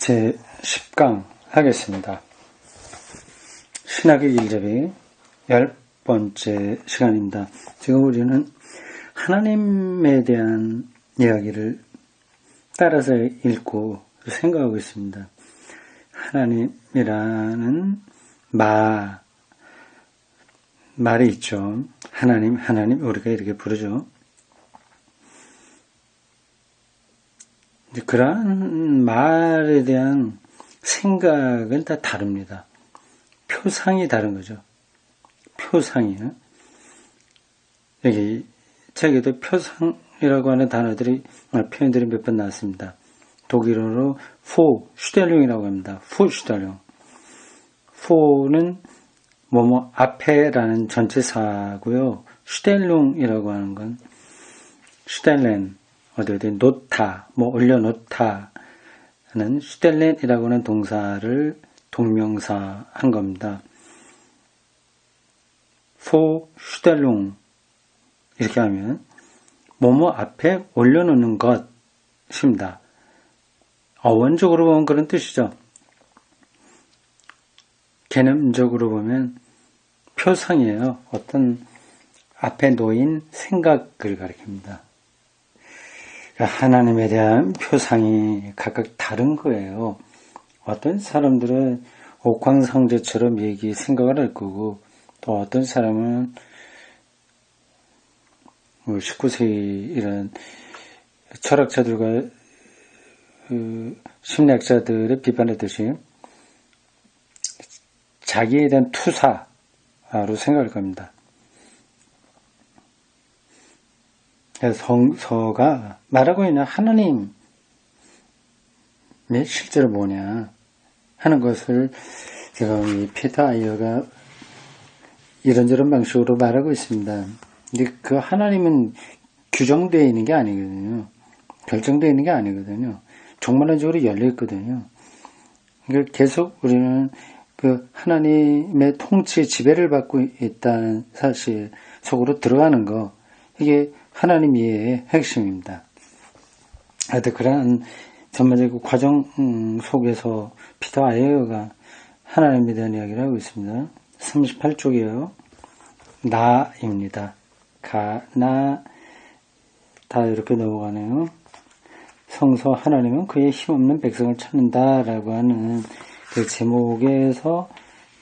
제 10강 하겠습니다. 신학의 길잡이 10번째 시간입니다. 지금 우리는 하나님에 대한 이야기를 따라서 읽고 생각하고 있습니다. 하나님이라는 말이 있죠. 하나님 우리가 이렇게 부르죠. 그러한 말에 대한 생각은 다 다릅니다. 표상이 다른 거죠. 표상이요. 여기 책에도 표상이라고 하는 표현들이 몇 번 나왔습니다. 독일어로 슈텔룽이라고 합니다. 슈텔룽. 는 뭐뭐 앞에라는 전치사고요. 슈텔룽이라고 하는 건 슈텔렌 어디 놓다, 올려놓다 하는 슈텔렌이라고 하는 동사를 동명사 한 겁니다. 슈텔룽 이렇게 하면 뭐뭐 앞에 올려놓는 것입니다. 어원적으로 보면 그런 뜻이죠. 개념적으로 보면 표상이에요. 어떤 앞에 놓인 생각을 가리킵니다. 하나님에 대한 표상이 각각 다른 거예요. 어떤 사람들은 옥황상제처럼 생각을 할 거고, 또 어떤 사람은 19세기 이런 철학자들과 심리학자들의 비판했듯이 자기에 대한 투사로 생각할 겁니다. 성서가 말하고 있는 하나님의 실제로 뭐냐 하는 것을 지금 이 피터 아이어가 이런저런 방식으로 말하고 있습니다. 근데 그 하나님은 규정되어 있는 게 아니거든요. 결정되어 있는 게 아니거든요. 종말론적으로 열려 있거든요. 그러니까 계속 우리는 그 하나님의 통치에 지배를 받고 있다는 사실 속으로 들어가는 거, 이게 하나님 이해의 핵심입니다. 하여튼 그러한 전반적인 과정 속에서 피터 아이어가 하나님에 대한 이야기를 하고 있습니다. 38쪽이에요. 나입니다. 다 이렇게 넘어가네요. 성서 하나님은 그의 힘없는 백성을 찾는다라고 하는 그 제목에서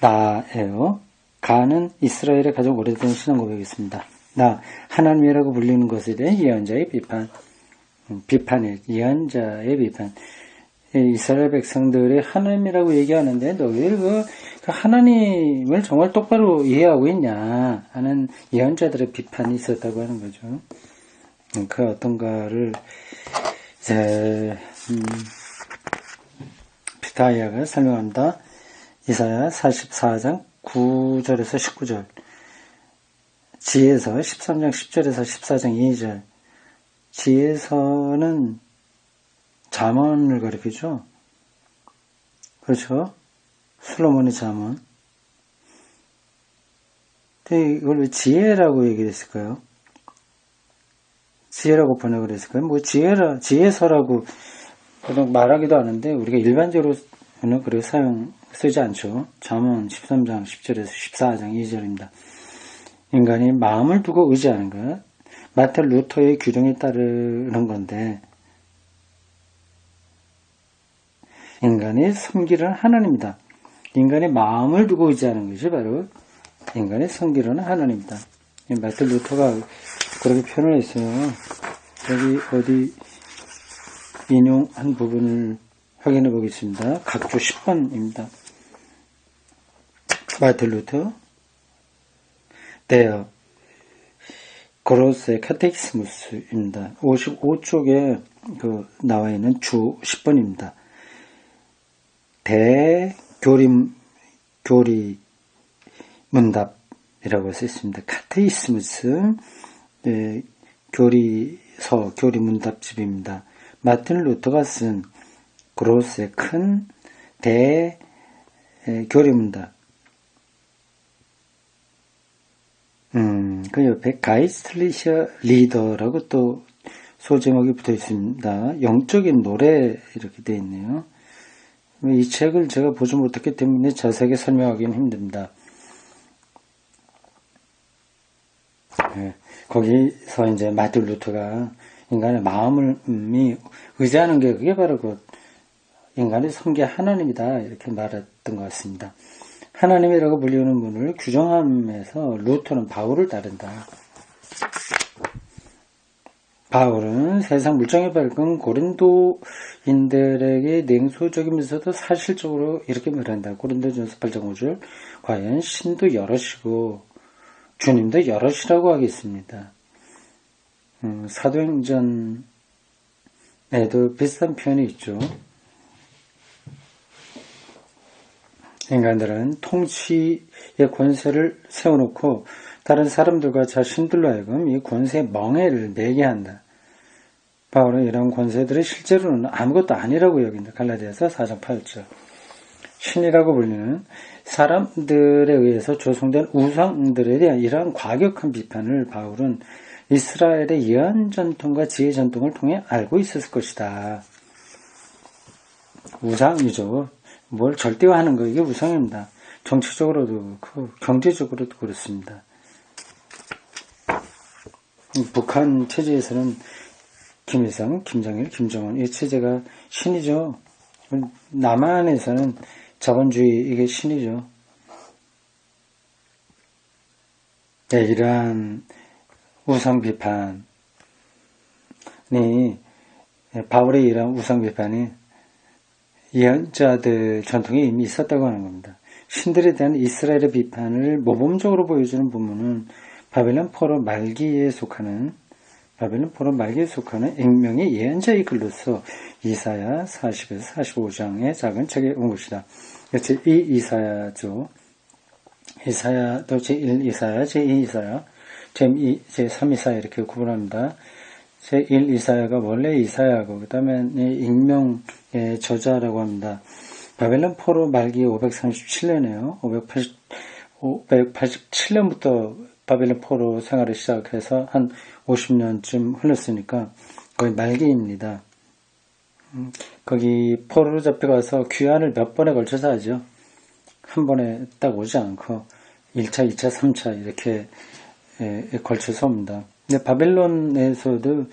나예요. 가는 이스라엘의 가장 오래된 신앙 고백이었습니다. 하나님이라고 불리는 것에 대한 예언자의 예언자의 비판. 이스라엘 백성들의 하나님이라고 얘기하는데 너희들 그 하나님을 정말 똑바로 이해하고 있냐 하는 예언자들의 비판이 있었다고 하는 거죠. 그 어떤가를 이제 피타이아가 설명합니다. 이사야 44장 9절에서 19절, 지혜서 13장 10절에서 14장 2절. 지혜서는 잠언을 가리키죠. 그렇죠? 솔로몬의 잠언. 근데 이걸 왜 지혜라고 얘기를 했을까요? 지혜라고 번역을 했을까요? 지혜서라고 말하기도 하는데 우리가 일반적으로는 그렇게 쓰지 않죠. 잠언 13장 10절에서 14장 2절입니다. 인간이 마음을 두고 의지하는 것, 마틴 루터의 규정에 따르는 건데, 인간이 섬기는 하나님이다. 인간의 마음을 두고 의지하는 것이 바로 인간의 섬기는 하나님이다. 마틴 루터가 그렇게 표현을 했어요. 여기 어디 인용한 부분을 확인해 보겠습니다. 각주 10번입니다. 마틴 루터 데어 그로스의 카테키스무스입니다. 55쪽에 나와 있는 주 10번입니다. 교리 문답이라고 써 있습니다. 카테키스무스 교리 문답집입니다. 마틴 루터가 쓴 그로스의 큰 교리 문답. 그 옆에 가이스틀리셔 리더라고 또 소제목이 붙어 있습니다. 영적인 노래 이렇게 되어 있네요. 이 책을 제가 보지 못했기 때문에 자세하게 설명하기는 힘듭니다. 거기서 이제 마틴 루터가 인간의 마음이 의지하는 게 그게 바로 그 인간의 성계 하나님이다 이렇게 말했던 것 같습니다. 하나님이라고 불리우는 분을 규정함에서 루터는 바울을 따른다. 바울은 세상 물정에 밝은 고린도인들에게 냉소적이면서도 사실적으로 이렇게 말한다. 고린도전서 8장 5절 과연 신도 여럿이고 주님도 여럿이라고 하겠습니다. 사도행전에도 비슷한 표현이 있죠. 인간들은 통치의 권세를 세워놓고 다른 사람들과 자신들로 하여금 이 권세의 멍해를 매게 한다. 바울은 이런 권세들이 실제로는 아무것도 아니라고 여긴다. 갈라디아서 4장 8절. 신이라고 불리는 사람들에 의해서 조성된 우상들에 대한 이러한 과격한 비판을 바울은 이스라엘의 예언 전통과 지혜 전통을 통해 알고 있었을 것이다. 우상이죠. 뭘 절대화하는 거 이게 우상입니다. 정치적으로도 그렇고 경제적으로도 그렇습니다. 북한 체제에서는 김일성, 김정일, 김정은 이 체제가 신이죠. 남한에서는 자본주의 이게 신이죠. 네, 이러한 우상 비판이 바울의 이러한 우상 비판이 예언자들 전통에 이미 있었다고 하는 겁니다. 신들에 대한 이스라엘의 비판을 모범적으로 보여주는 부분은 바벨론 포로 말기에 속하는 익명의 예언자의 글로서 이사야 40에서 45장의 작은 책에 온 것이다. 제2 이사야죠. 이사야도 제1 이사야, 제2 이사야, 제3 이사야 이렇게 구분합니다. 제1 이사야가 원래 이사야고 그 다음에 익명의 저자라고 합니다. 바벨론 포로 말기 537년이에요. 587년부터 바벨론 포로 생활을 시작해서 한 50년쯤 흘렀으니까 거의 말기입니다. 거기 포로로 잡혀가서 귀환을 몇 번에 걸쳐서 하죠. 한 번에 딱 오지 않고 1차, 2차, 3차 이렇게 걸쳐서 옵니다. 근데 바벨론에서도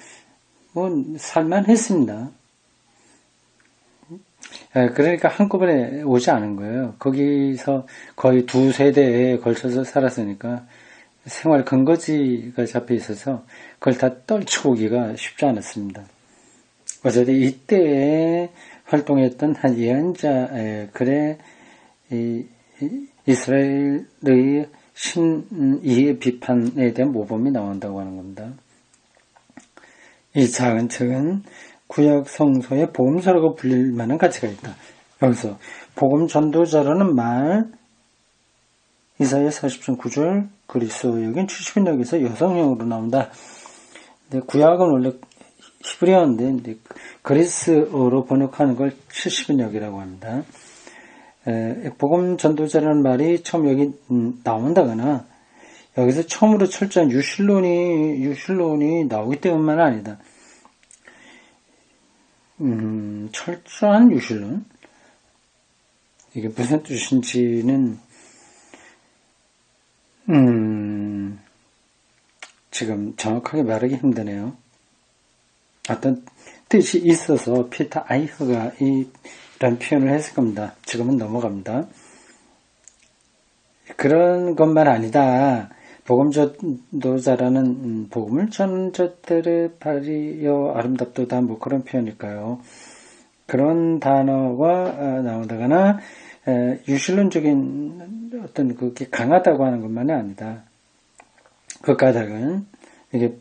살만했습니다. 그러니까 한꺼번에 오지 않은 거예요. 거기서 거의 2세대에 걸쳐서 살았으니까 생활 근거지가 잡혀 있어서 그걸 다 떨치고 오기가 쉽지 않았습니다. 어쨌든 이때에 활동했던 한 예언자 글에 이스라엘의 신이의 비판에 대한 모범이 나온다고 하는 겁니다. 이 작은 책은 구약 성서의 복음서라고 불릴 만한 가치가 있다. 여기서 복음 전도자라는 말 이사야 40장 9절 그리스어 여긴 70인역에서 여성형으로 나온다. 근데 구약은 원래 히브리어인데 그리스어로 번역하는 걸 70인역이라고 합니다. 복음 전도자라는 말이 처음 여기 나온다거나 여기서 처음으로 철저한 유실론이 나오기 때문만 아니다. 철저한 유실론? 이게 무슨 뜻인지는 지금 정확하게 말하기 힘드네요. 어떤 뜻이 있어서 피터 아이허가 이런 표현을 했을 겁니다. 지금은 넘어갑니다. 그런 것만 아니다. 복음 전도자라는 복음을 전자들의 발이여 아름답도다 뭐 그런 표현일까요? 그런 단어가 나오다거나 유실론적인 어떤 그게 강하다고 하는 것만은 아니다. 그 까닭은 이게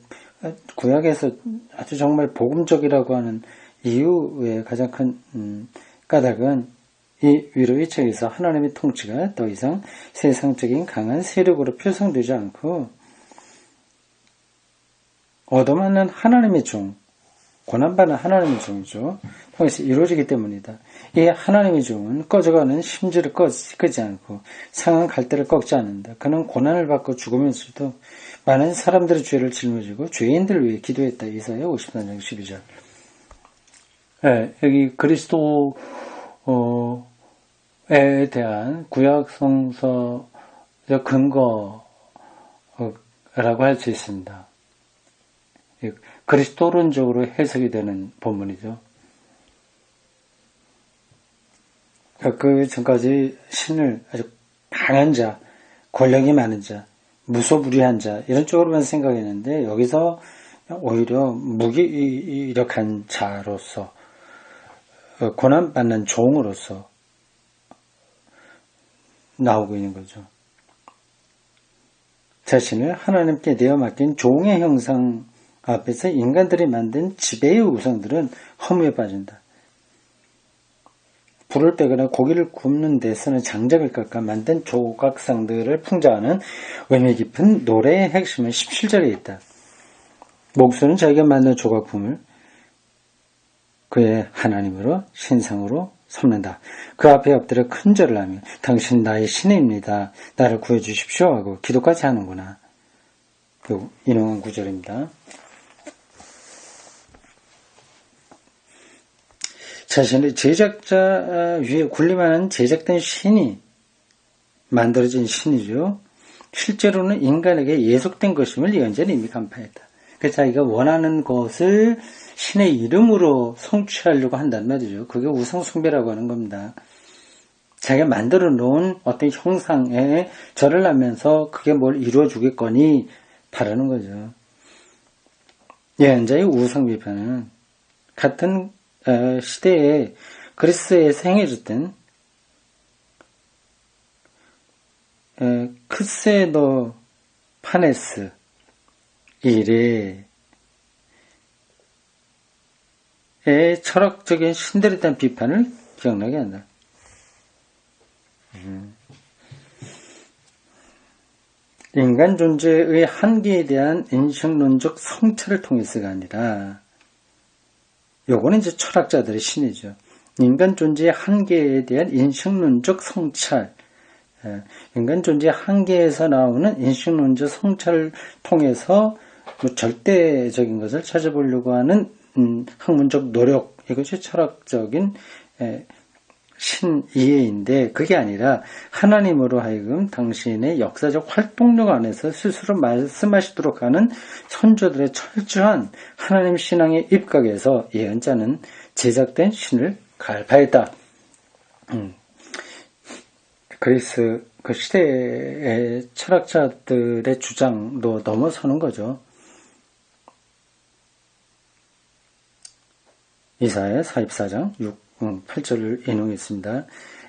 구약에서 아주 정말 복음적이라고 하는 이유의 가장 큰 까닭은 이 위로의 책에서 하나님의 통치가 더 이상 세상적인 강한 세력으로 표상되지 않고 얻어맞는 하나님의 종, 고난받는 하나님의 종이죠. 통해서 이루어지기 때문이다. 이 하나님의 종은 꺼져가는 심지를 끄지 않고 상한 갈대를 꺾지 않는다. 그는 고난을 받고 죽으면서도 많은 사람들의 죄를 짊어지고 죄인들을 위해 기도했다. 이사야 53장 12절. 네, 여기 그리스도 에 대한 구약 성서적 근거라고 할 수 있습니다. 그리스도론적으로 해석이 되는 본문이죠. 그 전까지 신을 아주 강한 자, 권력이 많은 자, 무소불위한 자 이런 쪽으로만 생각했는데 여기서 오히려 무기력한 자로서 고난받는 종으로서 나오고 있는 거죠. 자신을 하나님께 내어 맡긴 종의 형상 앞에서 인간들이 만든 지배의 우상들은 허무에 빠진다. 불을 빼거나 고기를 굽는 데서는 장작을 깎아 만든 조각상들을 풍자하는 의미 깊은 노래의 핵심은 17절에 있다. 목수는 자기가 만든 조각품을 그의 하나님으로 신상으로 섬는다. 그 앞에 엎드려 큰절을 하며 당신 나의 신입니다. 나를 구해주십시오 하고 기도까지 하는구나. 인용한 구절입니다. 자신의 제작자 위에 군림하는 제작된 신이 만들어진 신이죠. 실제로는 인간에게 예속된 것임을 예언자는 이미 간파했다. 그래서 자기가 원하는 것을 신의 이름으로 성취하려고 한단 말이죠. 그게 우상숭배라고 하는 겁니다. 자기가 만들어 놓은 어떤 형상에 절을 하면서 그게 뭘 이루어 주겠거니 바라는 거죠. 예언자의 우상 비판은 같은 시대에 그리스에서 행해졌던 크세노 파네스 일의 철학적인 신들에 대한 비판을 기억나게 한다. 인간 존재의 한계에 대한 인식론적 성찰을 통해서가 아니라 요거는 이제 철학자들의 신이죠. 인간 존재의 한계에 대한 인식론적 성찰, 인간 존재의 한계에서 나오는 인식론적 성찰을 통해서 뭐 절대적인 것을 찾아보려고 하는 학문적 노력, 이것이 철학적인 신이해인데 그게 아니라 하나님으로 하여금 당신의 역사적 활동력 안에서 스스로 말씀하시도록 하는 선조들의 철저한 하나님 신앙의 입각에서 예언자는 제작된 신을 갈파했다. 그리스 그 시대의 철학자들의 주장도 넘어서는 거죠. 이사야 44장 8절을 인용했습니다.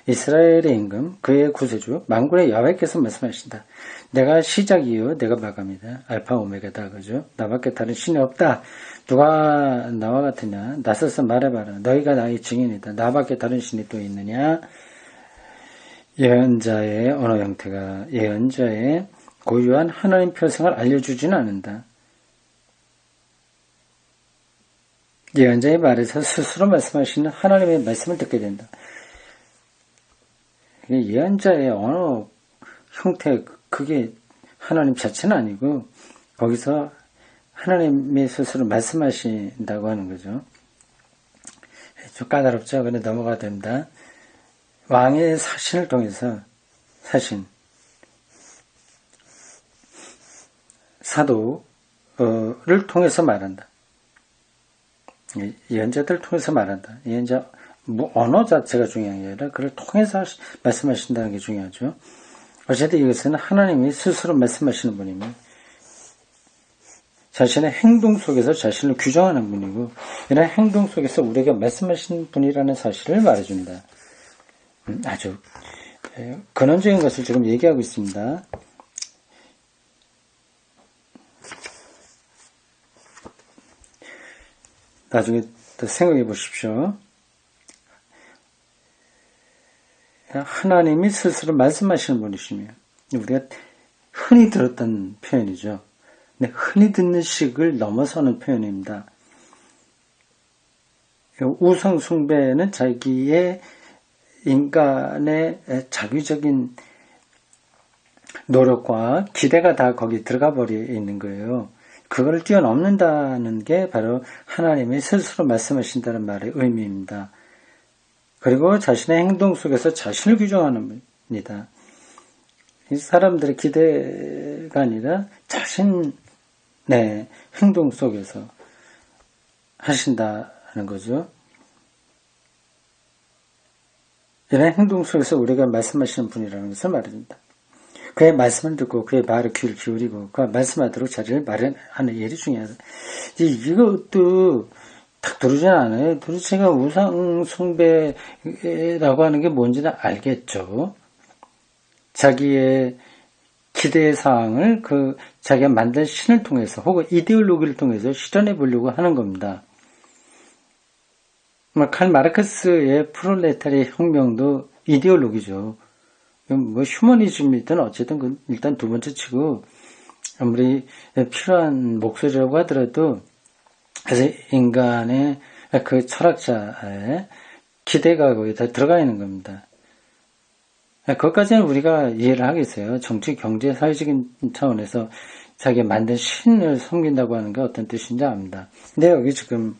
이스라엘의 임금 그의 구세주 만군의 야훼께서 말씀하신다. 내가 시작이요 내가 마감이다. 알파 오메가다. 그죠? 나밖에 다른 신이 없다. 누가 나와 같으냐? 나서서 말해봐라. 너희가 나의 증인이다. 나밖에 다른 신이 또 있느냐? 예언자의 언어 형태가 예언자의 고유한 하나님 표성을 알려주지는 않는다. 예언자의 말에서 스스로 말씀하시는 하나님의 말씀을 듣게 된다. 예언자의 언어 형태, 그게 하나님 자체는 아니고 거기서 하나님의 스스로 말씀하신다고 하는 거죠. 좀 까다롭죠? 근데 넘어가야 됩니다. 왕의 사신을 통해서 사도를 통해서 말한다. 예언자들을 통해서 말한다. 예언자 언어 자체가 중요한 게 아니라 그를 통해서 말씀하신다는 게 중요하죠. 어쨌든 이것은 하나님이 스스로 말씀하시는 분이며 자신의 행동 속에서 자신을 규정하는 분이고 이런 행동 속에서 우리에게 말씀하신 분이라는 사실을 말해준다. 아주 근원적인 것을 지금 얘기하고 있습니다. 나중에 또 생각해 보십시오. 하나님이 스스로 말씀하시는 분이시며 우리가 흔히 들었던 표현이죠. 근데 흔히 듣는 식을 넘어서는 표현입니다. 우상 숭배는 자기의 인간의 자기적인 노력과 기대가 다 거기 들어가 버려 있는 거예요. 그걸 뛰어넘는다는 게 바로 하나님이 스스로 말씀하신다는 말의 의미입니다. 그리고 자신의 행동 속에서 자신을 규정하는 분이다. 이 사람들의 기대가 아니라 자신의 행동 속에서 하신다는 거죠. 이런 행동 속에서 우리가 말씀하시는 분이라는 것을 말합니다. 그의 말씀을 듣고 그의 말에 귀를 기울이고 그가 말씀하도록 자리를 마련하는 일이 중요하다. 이것도 딱 두루지 않아요. 도대체가 우상 숭배라고 하는 게 뭔지는 알겠죠. 자기의 기대 사항을 자기가 만든 신을 통해서 혹은 이데올로기를 통해서 실현해 보려고 하는 겁니다. 칼 마르크스의 프롤레타리아 혁명도 이데올로기죠. 뭐 휴머니즘이든 어쨌든 일단 두 번째 치고 아무리 필요한 목소리라고 하더라도 그래서 인간의 그 철학자의 기대가 거기다 들어가 있는 겁니다. 그것까지는 우리가 이해를 하겠어요. 정치, 경제, 사회적인 차원에서 자기가 만든 신을 섬긴다고 하는 게 어떤 뜻인지 압니다. 근데 여기 지금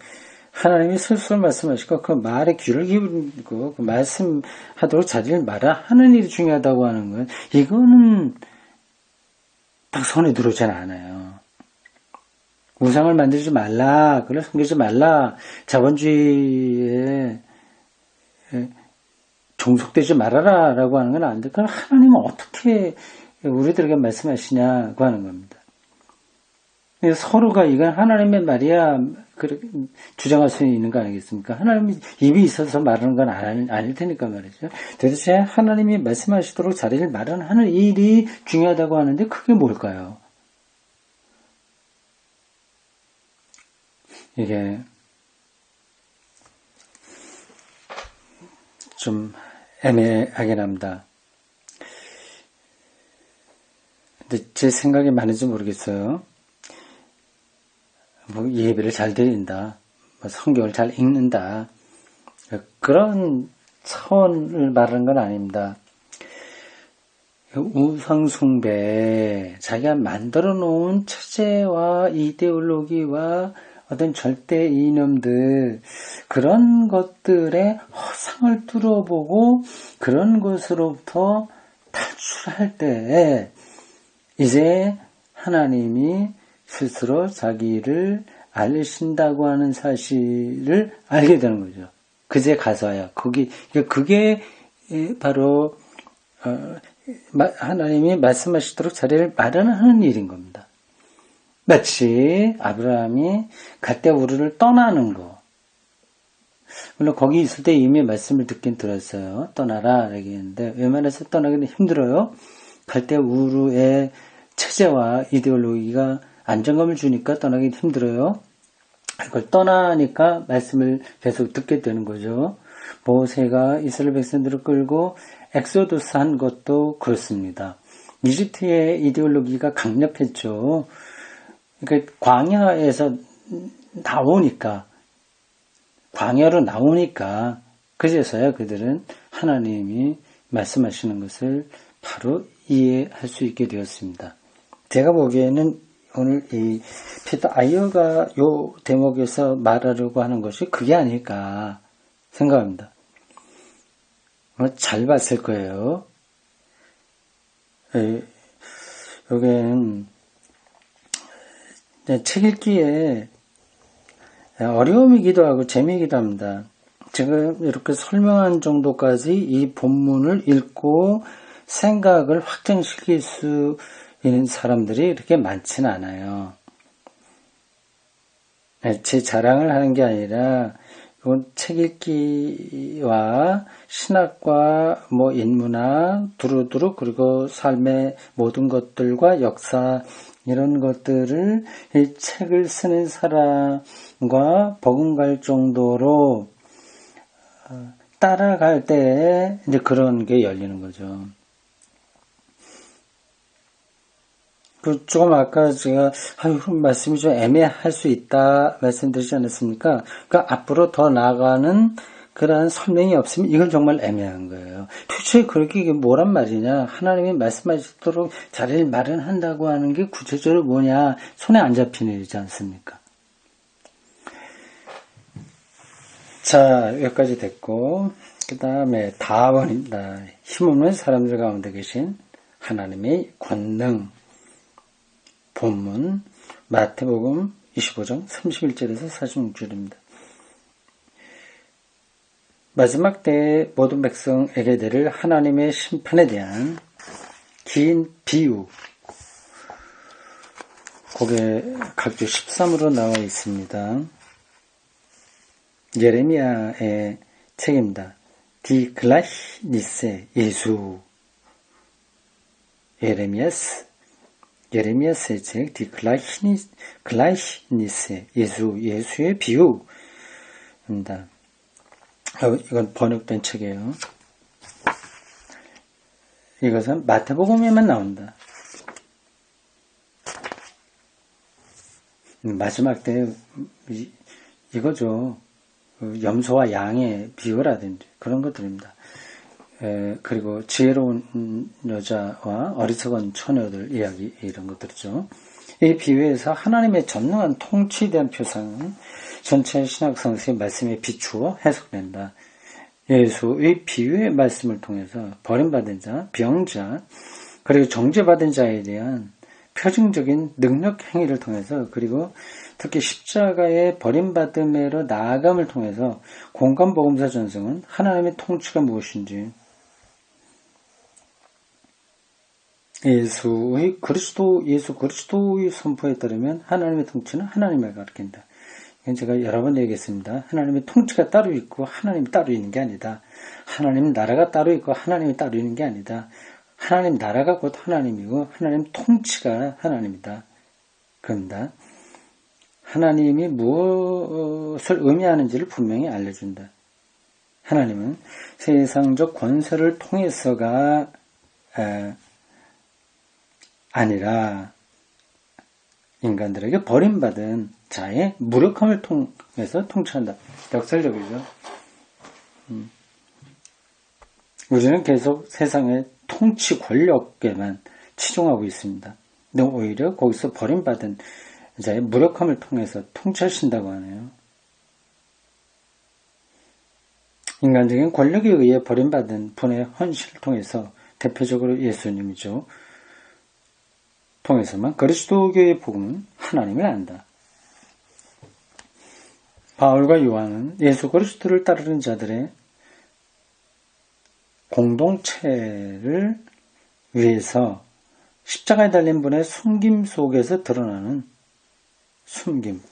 하나님이 스스로 말씀하시고 그 말에 귀를 기울이고 그 말씀하도록 자리를 마련하는 일이 중요하다고 하는 건 이거는 딱 손에 들어오지는 않아요. 우상을 만들지 말라, 그걸 섬기지 말라, 자본주의에 종속되지 말아라 라고 하는 건 안 돼. 그럼 하나님은 어떻게 우리들에게 말씀하시냐고 하는 겁니다. 서로가 이건 하나님의 말이야 주장할 수 있는 거 아니겠습니까? 하나님이 입이 있어서 말하는 건 아닐 테니까 말이죠. 도대체 하나님이 말씀하시도록 자리를 마련하는 일이 중요하다고 하는데 그게 뭘까요? 이게 좀 애매하긴 합니다. 근데 제 생각이 맞는지 모르겠어요. 뭐 예배를 잘 드린다, 뭐 성경을 잘 읽는다, 그런 차원을 말하는 건 아닙니다. 우상숭배, 자기가 만들어 놓은 체제와 이데올로기와 어떤 절대 이념들, 그런 것들의 허상을 뚫어보고 그런 것으로부터 탈출할 때 이제 하나님이 스스로 자기를 알리신다고 하는 사실을 알게 되는 거죠. 그제 가서야 그게 바로 하나님이 말씀하시도록 자리를 마련하는 일인 겁니다. 마치 아브라함이 갈대아 우르를 떠나는 거. 물론 거기 있을 때 이미 말씀을 듣긴 들었어요. 떠나라 얘기했는데 웬만해서 떠나기는 힘들어요. 갈대아 우르의 체제와 이데올로기가 안정감을 주니까 떠나기 힘들어요. 그걸 떠나니까 말씀을 계속 듣게 되는 거죠. 모세가 이스라엘 백성들을 끌고 엑소더스 한 것도 그렇습니다. 이집트의 이데올로기가 강력했죠. 그러니까 광야에서 광야로 나오니까 그제서야 그들은 하나님이 말씀하시는 것을 바로 이해할 수 있게 되었습니다. 제가 보기에는 오늘 이 피터 아이어가 요 대목에서 말하려고 하는 것이 그게 아닐까 생각합니다. 잘 봤을 거예요. 여기는 책 읽기에 어려움이기도 하고 재미이기도 합니다. 제가 이렇게 설명한 정도까지 이 본문을 읽고 생각을 확장시킬 수 있는 사람들이 이렇게 많지는 않아요. 제 자랑을 하는 게 아니라 이건 책 읽기와 신학과 인문학 두루두루 그리고 삶의 모든 것들과 역사 이런 것들을 이 책을 쓰는 사람과 버금갈 정도로 따라갈 때 이제 그런 게 열리는 거죠. 조금 아까 제가 말씀이 좀 애매할 수 있다 말씀드리지 않았습니까? 그러니까 앞으로 더 나아가는 그러한 설명이 없으면 이건 정말 애매한 거예요. 도대체 그렇게 뭐란 말이냐? 하나님이 말씀하시도록 자리를 마련한다고 하는 게 구체적으로 뭐냐? 손에 안 잡히는 일이지 않습니까? 자, 여기까지 됐고 그 다음에 다 버린다. 힘없는 사람들 가운데 계신 하나님의 권능. 본문 마태복음 25장 31절에서 46절입니다. 마지막 때에 모든 백성에게 내릴 하나님의 심판에 대한 긴 비유, 거기에 각주 13으로 나와 있습니다. 예레미야의 책입니다. 디 글라히니세 예수, 예레미야스의 책, 디 글라히니세 예수, 예수의 비유입니다. 이건 번역된 책이에요. 이것은 마태복음에만 나온다. 마지막 때 이거죠. 염소와 양의 비유라든지 그런 것들입니다. 그리고 지혜로운 여자와 어리석은 처녀들 이야기 이런 것들이죠. 이 비유에서 하나님의 전능한 통치에 대한 표상은 전체 신학 성서의 말씀에 비추어 해석된다. 예수의 비유의 말씀을 통해서 버림받은 자, 병자, 그리고 정죄받은 자에 대한 표징적인 능력 행위를 통해서, 그리고 특히 십자가의 버림받음으로 나아감을 통해서 공간복음서 전승은 하나님의 통치가 무엇인지, 예수 그리스도의 선포에 따르면 하나님의 통치는 하나님을 가리킨다. 제가 여러 번 얘기했습니다. 하나님의 통치가 따로 있고 하나님이 따로 있는 게 아니다. 하나님 나라가 따로 있고 하나님이 따로 있는 게 아니다. 하나님 나라가 곧 하나님이고 하나님 통치가 하나님이다. 그럽니다. 하나님이 무엇을 의미하는지를 분명히 알려준다. 하나님은 세상적 권세를 통해서가 아니라 인간들에게 버림받은 자의 무력함을 통해서 통치한다. 역설적이죠. 우리는 계속 세상의 통치 권력에만 치중하고 있습니다. 근데 오히려 거기서 버림받은 자의 무력함을 통해서 통치하신다고 하네요. 인간적인 권력에 의해 버림받은 분의 헌신을 통해서, 대표적으로 예수님이죠. 통해서만 그리스도교의 복음은 하나님을 안다. 바울과 요한은 예수 그리스도를 따르는 자들의 공동체를 위해서 십자가에 달린 분의 숨김 속에서 드러나는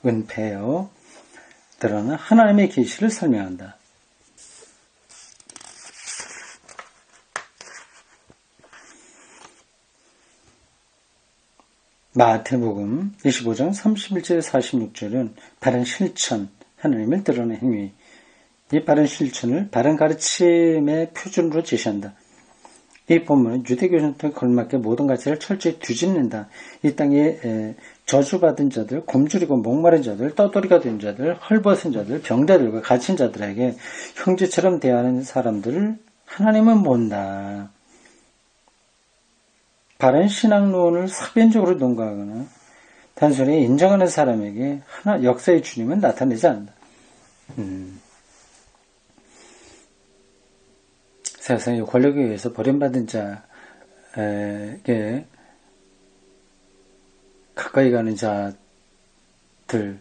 은폐요 드러나는 하나님의 계시를 설명한다. 마태복음 25장 31절 46절은 바른 실천, 하나님을 드러낸 행위, 이 바른 실천을 바른 가르침의 표준으로 제시한다. 이 본문은 유대교 전통에 걸맞게 모든 가치를 철저히 뒤집는다. 이 땅에 저주받은 자들, 굶주리고 목마른 자들, 떠돌이가 된 자들, 헐벗은 자들, 병자들과 갇힌 자들에게 형제처럼 대하는 사람들을 하나님은 본다. 바른 신앙론을 사변적으로 논거하거나 단순히 인정하는 사람에게 역사의 주님은 나타내지 않는다. 세상의 권력에 의해서 버림받은 자에게 가까이 가는 자들,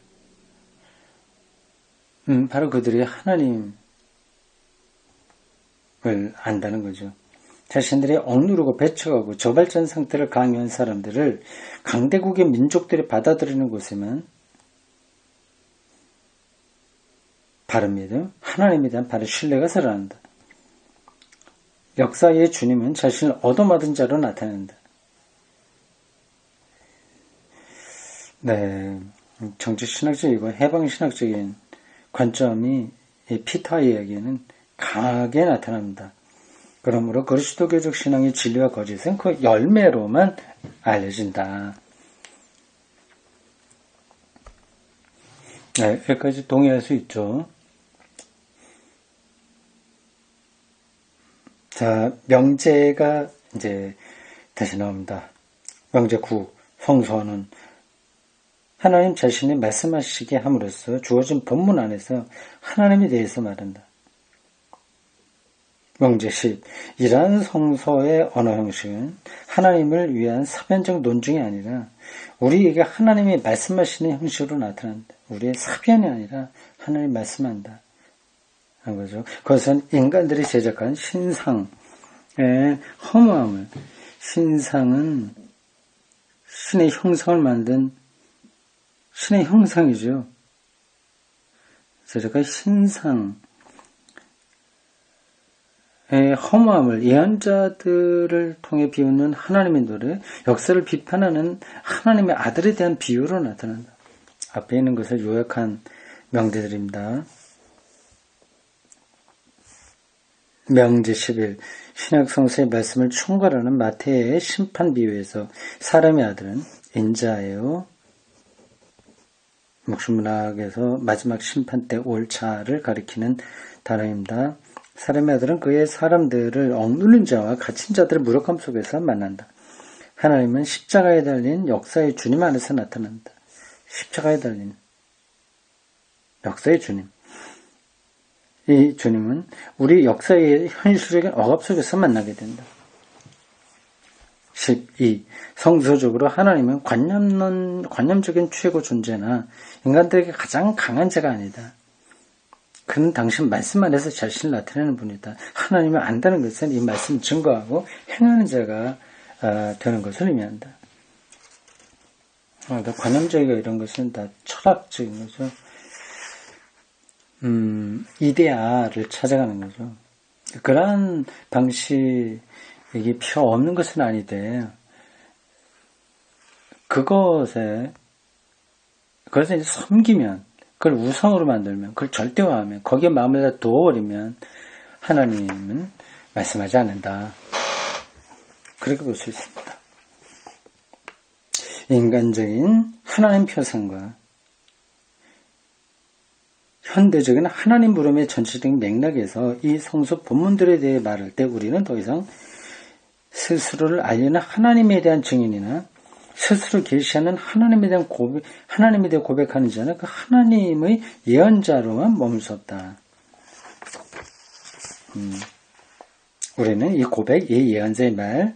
바로 그들이 하나님을 안다는 거죠. 자신들이 억누르고 배척하고 저발전 상태를 강요한 사람들을 강대국의 민족들이 받아들이는 곳에만 바른 믿음, 하나님에 대한 바른 신뢰가 살아난다. 역사의 주님은 자신을 얻어맞은 자로 나타낸다. 네, 정치신학적이고 해방신학적인 관점이 피터의 이야기에는 강하게 나타납니다. 그러므로 그리스도교적 신앙의 진리와 거짓은 그 열매로만 알려진다. 네, 여기까지 동의할 수 있죠. 자, 명제가 이제 다시 나옵니다. 명제 9, 성서는 하나님 자신이 말씀하시게 함으로써 주어진 본문 안에서 하나님에 대해서 말한다. 명제 10. 이러한 성서의 언어 형식은 하나님을 위한 사변적 논증이 아니라 우리에게 하나님이 말씀하시는 형식으로 나타난다. 우리의 사변이 아니라 하나님 말씀한다. 한 거죠. 그것은 인간들이 제작한 신상의 허무함을, 신상은 신의 형상을 만든 신의 형상이죠. 제작한 신상의 허무함을 예언자들을 통해 비우는 하나님의 노래, 역사를 비판하는 하나님의 아들에 대한 비유로 나타난다. 앞에 있는 것을 요약한 명제들입니다. 명제 11. 신약 성서의 말씀을 총괄하는 마태의 심판 비유에서 사람의 아들은 인자예요. 목수문학에서 마지막 심판 때 올 자를 가리키는 단어입니다. 사람의 아들은 그의 사람들을 억누른 자와 갇힌 자들의 무력함 속에서 만난다. 하나님은 십자가에 달린 역사의 주님 안에서 나타난다. 십자가에 달린 역사의 주님. 이 주님은 우리 역사의 현실적인 억압 속에서 만나게 된다. 12. 성서적으로 하나님은 관념적인 최고 존재나 인간들에게 가장 강한 자가 아니다. 그는 당신 말씀 안에서 자신을 나타내는 분이다. 하나님을 안다는 것은 이 말씀을 증거하고 행하는 자가 되는 것을 의미한다. 관념적이고 이런 것은 다 철학적인 거죠. 이데아를 찾아가는 거죠. 그러한 방식이 필요 없는 것은 아닌데, 그것을 이제 섬기면, 그걸 우상으로 만들면, 그걸 절대화하면, 거기에 마음을 다 두어버리면, 하나님은 말씀하지 않는다. 그렇게 볼 수 있습니다. 인간적인 하나님 표상과 현대적인 하나님 부름의 전체적인 맥락에서 이 성서 본문들에 대해 말할 때 우리는 더 이상 스스로를 알리는 하나님에 대한 증인이나 스스로 계시하는 하나님에 대해 고백하는 자는 그 하나님의 예언자로만 머물 수 없다. 우리는 이 고백, 이 예언자의 말,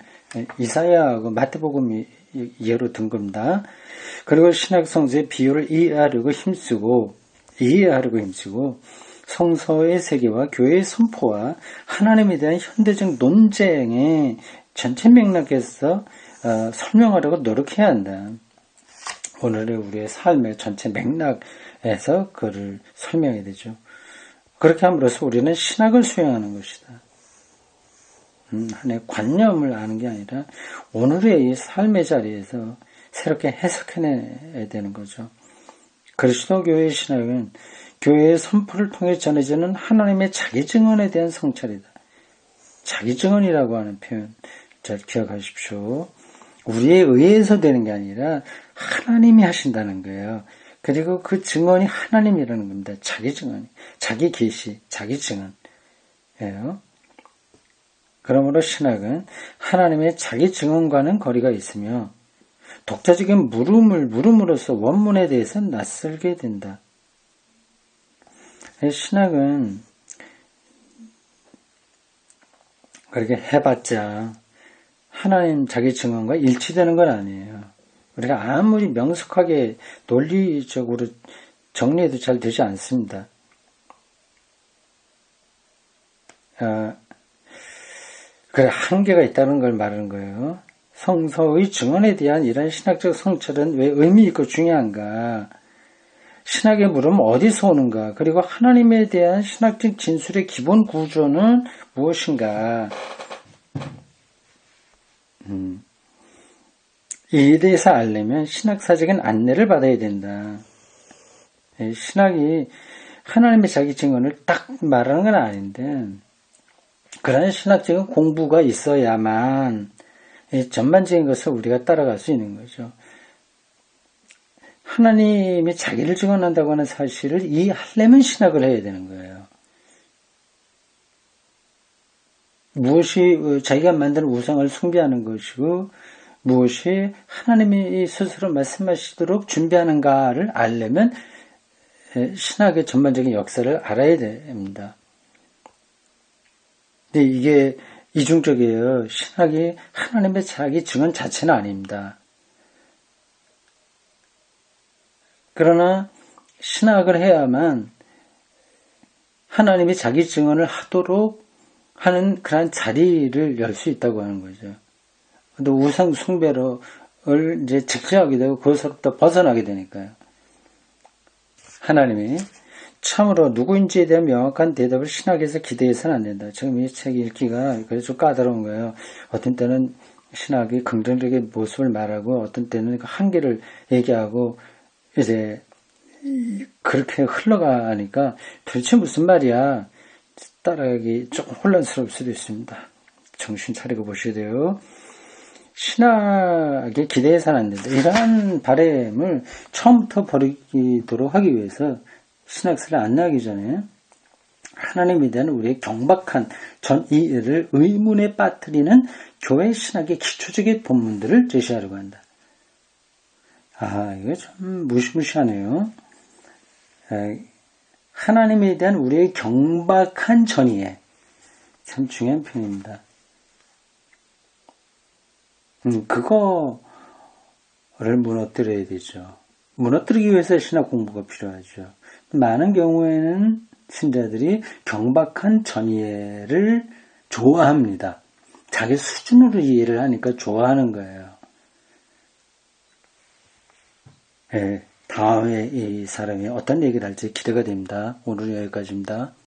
이사야하고 마태복음이 예로 든 겁니다. 그리고 신약 성서의 비유를 이해하려고 힘쓰고 성서의 세계와 교회의 선포와 하나님에 대한 현대적 논쟁의 전체 맥락에서 설명하려고 노력해야 한다. 오늘의 우리의 삶의 전체 맥락에서 그를 설명해야 되죠. 그렇게 함으로써 우리는 신학을 수행하는 것이다. 하나의 관념을 아는 게 아니라 오늘의 이 삶의 자리에서 새롭게 해석해내야 되는 거죠. 그리스도교의 신학은 교회의 선포를 통해 전해지는 하나님의 자기증언에 대한 성찰이다. 자기증언이라고 하는 표현 잘 기억하십시오. 우리에 의해서 되는 게 아니라 하나님이 하신다는 거예요. 그리고 그 증언이 하나님이라는 겁니다. 자기증언이. 자기 계시, 자기 증언이에요. 그러므로 신학은 하나님의 자기 증언과는 거리가 있으며 독자적인 물음을 물음으로써 원문에 대해서 낯설게 된다. 신학은 그렇게 해봤자 하나님 자기 증언과 일치되는 건 아니에요. 우리가 아무리 명석하게 논리적으로 정리해도 잘 되지 않습니다. 그래, 한계가 있다는 걸 말하는 거예요. 성서의 증언에 대한 이런 신학적 성찰은 왜 의미 있고 중요한가? 신학의 물음은 어디서 오는가? 그리고 하나님에 대한 신학적 진술의 기본 구조는 무엇인가? 이에 대해서 알려면 신학사적인 안내를 받아야 된다. 신학이 하나님의 자기 증언을 딱 말하는 건 아닌데 그런 신학적인 공부가 있어야만 전반적인 것을 우리가 따라갈 수 있는 거죠. 하나님이 자기를 증언한다고 하는 사실을 이해하려면 신학을 해야 되는 거예요. 무엇이 자기가 만든 우상을 숭배하는 것이고 무엇이 하나님이 스스로 말씀하시도록 준비하는가를 알려면 신학의 전반적인 역사를 알아야 됩니다. 근데 이게 이중적이에요. 신학이 하나님의 자기 증언 자체는 아닙니다. 그러나 신학을 해야만 하나님이 자기 증언을 하도록 하는 그런 자리를 열 수 있다고 하는 거죠. 또 우상 숭배를 이제 직시하게 되고 그것으로부터 벗어나게 되니까요. 하나님이 참으로 누구인지에 대한 명확한 대답을 신학에서 기대해서는 안 된다. 지금 이 책 읽기가 그래서 좀 까다로운 거예요. 어떤 때는 신학이 긍정적인 모습을 말하고 어떤 때는 그 한계를 얘기하고 이제 그렇게 흘러가니까 도대체 무슨 말이야 따라가기 조금 혼란스러울 수도 있습니다. 정신 차리고 보셔야 돼요. 신학에 기대해서는 안 된다. 이러한 바램을 처음부터 버리도록 하기 위해서 신학설을 안 나가기 전에 하나님에 대한 우리의 경박한 전이를 의문에 빠뜨리는 교회 신학의 기초적인 본문들을 제시하려고 한다. 이거 좀 무시무시하네요. 하나님에 대한 우리의 경박한 전이에 참 중요한 표현입니다. 그거를 무너뜨려야 되죠. 무너뜨리기 위해서 신학 공부가 필요하죠. 많은 경우에는 신자들이 경박한 전이해를 좋아합니다. 자기 수준으로 이해를 하니까 좋아하는 거예요. 다음에 이 사람이 어떤 얘기를 할지 기대가 됩니다. 오늘 여기까지입니다.